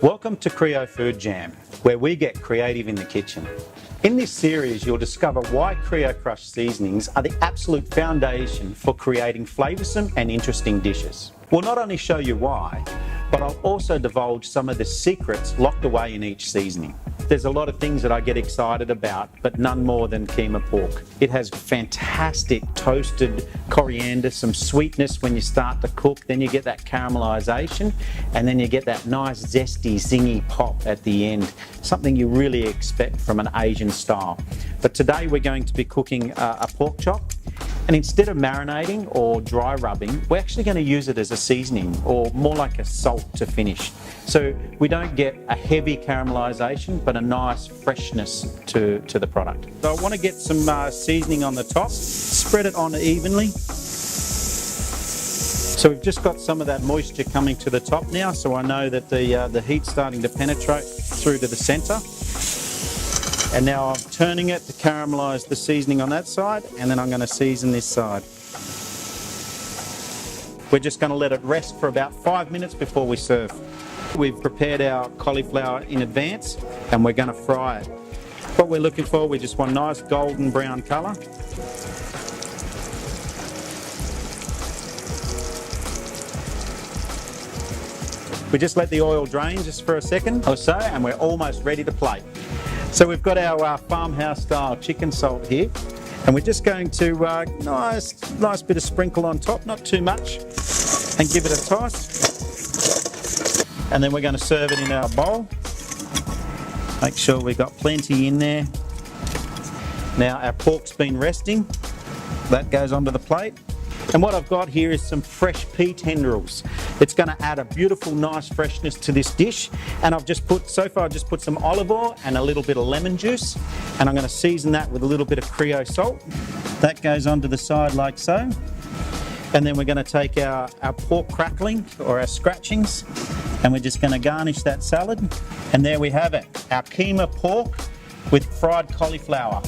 Welcome to Krio Food Jam, where we get creative in the kitchen. In this series, you'll discover why Krio Krush seasonings are the absolute foundation for creating flavoursome and interesting dishes. We'll not only show you why, but I'll also divulge some of the secrets locked away in each seasoning. There's a lot of things that I get excited about, but none more than Keema Pork. It has fantastic toasted coriander, some sweetness when you start to cook, then you get that caramelisation, and then you get that nice zesty, zingy pop at the end. Something you really expect from an Asian style. But today we're going to be cooking a pork chop. And instead of marinating or dry rubbing, we're actually going to use it as a seasoning, or more like a salt to finish. So we don't get a heavy caramelisation, but a nice freshness to the product. So I want to get some seasoning on the top, spread it on evenly. So we've just got some of that moisture coming to the top now, so I know that the heat's starting to penetrate through to the centre. And now I'm turning it to caramelise the seasoning on that side, and then I'm going to season this side. We're just going to let it rest for about 5 minutes before we serve. We've prepared our cauliflower in advance, and we're going to fry it. What we're looking for, we just want nice golden brown colour. We just let the oil drain just for a second or so, and we're almost ready to plate. So we've got our farmhouse style chicken salt here, and we're just going to nice bit of sprinkle on top, not too much, and give it a toss. And then we're going to serve it in our bowl. Make sure we've got plenty in there. Now our pork's been resting. That goes onto the plate. And what I've got here is some fresh pea tendrils. It's going to add a beautiful, nice freshness to this dish. And I've just put some olive oil and a little bit of lemon juice. And I'm going to season that with a little bit of Krio salt. That goes onto the side like so. And then we're going to take our pork crackling, or our scratchings, and we're just going to garnish that salad. And there we have it, our Keema pork with fried cauliflower.